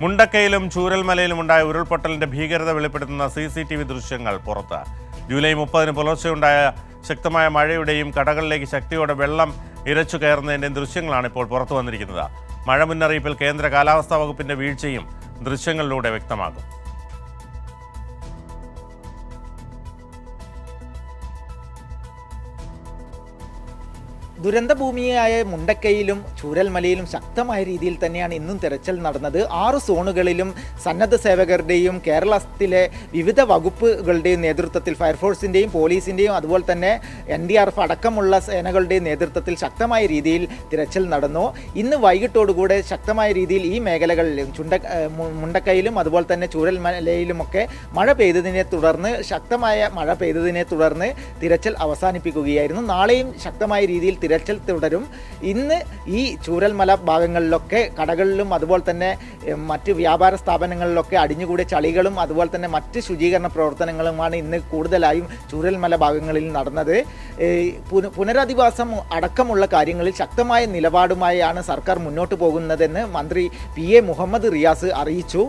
മുണ്ടക്കയിലും ചൂരൽമലയിലുമുണ്ടായ ഉരുൾപൊട്ടലിന്റെ ഭീകരത വെളിപ്പെടുത്തുന്ന CCTV ദൃശ്യങ്ങൾ പുറത്ത്. ജൂലൈ 30 പുലർച്ചെയുണ്ടായ ശക്തമായ മഴയുടെയും കടകളിലേക്ക് ശക്തിയോടെ വെള്ളം ഇരച്ചു കയറുന്നതിൻ്റെയും ദൃശ്യങ്ങളാണ് ഇപ്പോൾ പുറത്തു വന്നിരിക്കുന്നത്. മഴ മുന്നറിയിപ്പിൽ കേന്ദ്ര കാലാവസ്ഥാ വകുപ്പിന്റെ വീഴ്ചയും ദൃശ്യങ്ങളിലൂടെ വ്യക്തമാകും. ദുരന്തഭൂമിയായ മുണ്ടക്കയിലും ചൂരൽമലയിലും ശക്തമായ രീതിയിൽ തന്നെയാണ് ഇന്നും തെരച്ചിൽ നടന്നത്. 6 സോണുകളിലും സന്നദ്ധ സേവകരുടെയും കേരളത്തിലെ വിവിധ വകുപ്പുകളുടെയും നേതൃത്വത്തിൽ ഫയർഫോഴ്സിൻ്റെയും പോലീസിൻ്റെയും അതുപോലെ തന്നെ NDRF അടക്കമുള്ള സേനകളുടെയും നേതൃത്വത്തിൽ ശക്തമായ രീതിയിൽ തിരച്ചിൽ നടന്നു. ഇന്ന് വൈകിട്ടോടുകൂടെ ശക്തമായ രീതിയിൽ ഈ മേഖലകളിലും മുണ്ടക്കയിലും അതുപോലെ തന്നെ ചൂരൽമലയിലുമൊക്കെ ശക്തമായ മഴ പെയ്തതിനെ തുടർന്ന് തിരച്ചിൽ അവസാനിപ്പിക്കുകയായിരുന്നു. നാളെയും ശക്തമായ രീതിയിൽ തിരച്ചിൽ തുടരും. ഇന്ന് ഈ ചൂരൽമല ഭാഗങ്ങളിലൊക്കെ കടകളിലും അതുപോലെ തന്നെ മറ്റ് വ്യാപാര സ്ഥാപനങ്ങളിലൊക്കെ അടിഞ്ഞുകൂടിയ ചളികളും അതുപോലെ തന്നെ മറ്റ് ശുചീകരണ പ്രവർത്തനങ്ങളുമാണ് ഇന്ന് കൂടുതലായും ചൂരൽമല ഭാഗങ്ങളിൽ നടന്നത്. പുനരധിവാസം അടക്കമുള്ള കാര്യങ്ങളിൽ ശക്തമായ നിലപാടുമായാണ് സർക്കാർ മുന്നോട്ട് പോകുന്നതെന്ന് മന്ത്രി PA മുഹമ്മദ് റിയാസ് അറിയിച്ചു.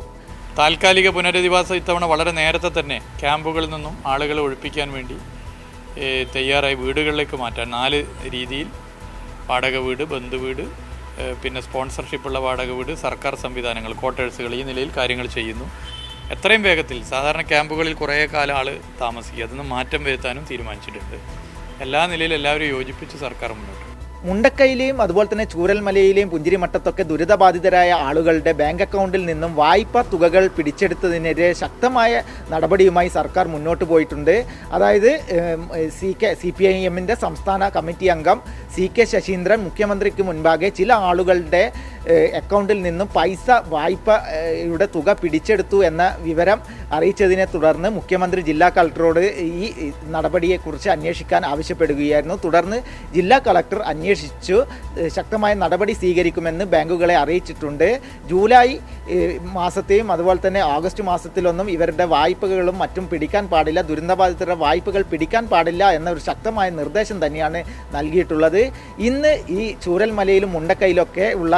താൽക്കാലിക പുനരധിവാസം ഇത്തവണ വളരെ നേരത്തെ തന്നെ ക്യാമ്പുകളിൽ നിന്നും ആളുകളെ ഒഴിപ്പിക്കാൻ വേണ്ടി തയ്യാറായി വീടുകളിലേക്ക് മാറ്റാൻ 4 രീതിയിൽ വാടക വീട്, ബന്ധുവീട്, പിന്നെ സ്പോൺസർഷിപ്പുള്ള വാടക വീട്, സർക്കാർ സംവിധാനങ്ങൾ, ക്വാർട്ടേഴ്സുകൾ, ഈ നിലയിൽ കാര്യങ്ങൾ ചെയ്യുന്നു. എത്രയും വേഗത്തിൽ സാധാരണ ക്യാമ്പുകളിൽ കുറേ കാലം ആൾ താമസിക്കുക, അതൊന്നും മാറ്റം വരുത്താനും തീരുമാനിച്ചിട്ടുണ്ട്. എല്ലാ നിലയിലും എല്ലാവരും യോജിപ്പിച്ച് സർക്കാർ മുന്നോട്ട്. മുണ്ടക്കയിലെയും അതുപോലെ തന്നെ ചൂരൽമലയിലെയും പുഞ്ചിരിമട്ടത്തൊക്കെ ദുരിതബാധിതരായ ആളുകളുടെ ബാങ്ക് അക്കൗണ്ടിൽ നിന്നും വായ്പാ തുകകൾ പിടിച്ചെടുത്തതിനെതിരെ ശക്തമായ നടപടിയുമായി സർക്കാർ മുന്നോട്ട് പോയിട്ടുണ്ട്. അതായത് CPIM സംസ്ഥാന കമ്മിറ്റി അംഗം CK ശശീന്ദ്രൻ മുഖ്യമന്ത്രിക്ക് മുൻപാകെ ചില ആളുകളുടെ അക്കൗണ്ടിൽ നിന്നും വായ്പയുടെ തുക പിടിച്ചെടുത്തു എന്ന വിവരം അറിയിച്ചതിനെ തുടർന്ന് മുഖ്യമന്ത്രി ജില്ലാ കളക്ടറോട് ഈ നടപടിയെക്കുറിച്ച് അന്വേഷിക്കാൻ ആവശ്യപ്പെടുകയായിരുന്നു. തുടർന്ന് ജില്ലാ കളക്ടർ അന്വേഷിച്ചു ശക്തമായ നടപടി സ്വീകരിക്കുമെന്ന് ബാങ്കുകളെ അറിയിച്ചിട്ടുണ്ട്. ജൂലൈ മാസത്തെയും അതുപോലെ തന്നെ ആഗസ്റ്റ് മാസത്തിലൊന്നും ഇവരുടെ വായ്പകളും മറ്റും പിടിക്കാൻ പാടില്ല, ദുരന്തബാധിതരുടെ വായ്പകൾ പിടിക്കാൻ പാടില്ല എന്ന ഒരു ശക്തമായ നിർദ്ദേശം തന്നെയാണ് നൽകിയിട്ടുള്ളത്. ഇന്ന് ഈ ചൂരൽമലയിലും മുണ്ടക്കയിലൊക്കെ ഉള്ള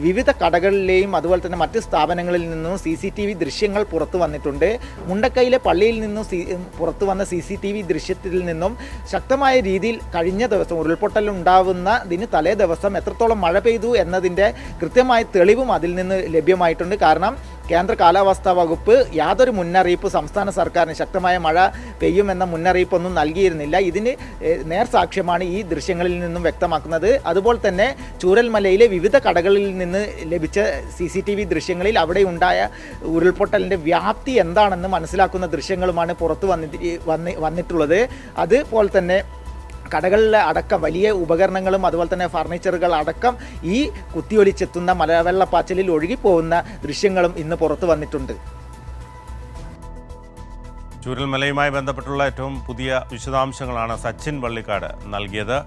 വിവിധ കടകളിലെയും അതുപോലെ തന്നെ മറ്റ് സ്ഥാപനങ്ങളിൽ നിന്നും CCTV ദൃശ്യങ്ങൾ പുറത്തു വന്നിട്ടുണ്ട്. മുണ്ടക്കയിലെ പള്ളിയിൽ നിന്നും പുറത്തു വന്ന CCTV ദൃശ്യത്തിൽ നിന്നും ശക്തമായ രീതിയിൽ കഴിഞ്ഞ ദിവസം ഉരുൾപൊട്ടൽ ഉണ്ടാവുന്നതിന് തലേ ദിവസം എത്രത്തോളം മഴ പെയ്തു എന്നതിൻ്റെ കൃത്യമായ തെളിവും അതിൽ നിന്ന് ലഭ്യമായിട്ടുണ്ട്. കാരണം കേന്ദ്ര കാലാവസ്ഥാ വകുപ്പ് യാതൊരു മുന്നറിയിപ്പ് സംസ്ഥാന സർക്കാരിന് ശക്തമായ മഴ പെയ്യുമെന്ന മുന്നറിയിപ്പൊന്നും നൽകിയിരുന്നില്ല. ഇതിന് നേർസാക്ഷ്യമാണ് ഈ ദൃശ്യങ്ങളിൽ നിന്നും വ്യക്തമാക്കുന്നത്. അതുപോലെ തന്നെ ചൂരൽമലയിലെ വിവിധ കടകളിൽ നിന്ന് ലഭിച്ച CCTV ദൃശ്യങ്ങളിൽ അവിടെ ഉണ്ടായ ഉരുൾപൊട്ടലിൻ്റെ വ്യാപ്തി എന്താണെന്ന് മനസ്സിലാക്കുന്ന ദൃശ്യങ്ങളുമാണ് പുറത്തു വന്നിട്ടുള്ളത്. അതുപോലെ തന്നെ കടകളിലെ അടക്കം വലിയ ഉപകരണങ്ങളും അതുപോലെ തന്നെ ഫർണിച്ചറുകൾ അടക്കം ഈ കുത്തിയൊലിച്ചെത്തുന്ന മലവെള്ളപ്പാച്ചിലിൽ ഒഴുകിപ്പോകുന്ന ദൃശ്യങ്ങളും ഇന്ന് പുറത്തു വന്നിട്ടുണ്ട്. ചൂരൽമലയുമായി ബന്ധപ്പെട്ടുള്ള ഏറ്റവും പുതിയ വിശദാംശങ്ങളാണ് സച്ചിൻ വള്ളിക്കാട് നൽകിയത്.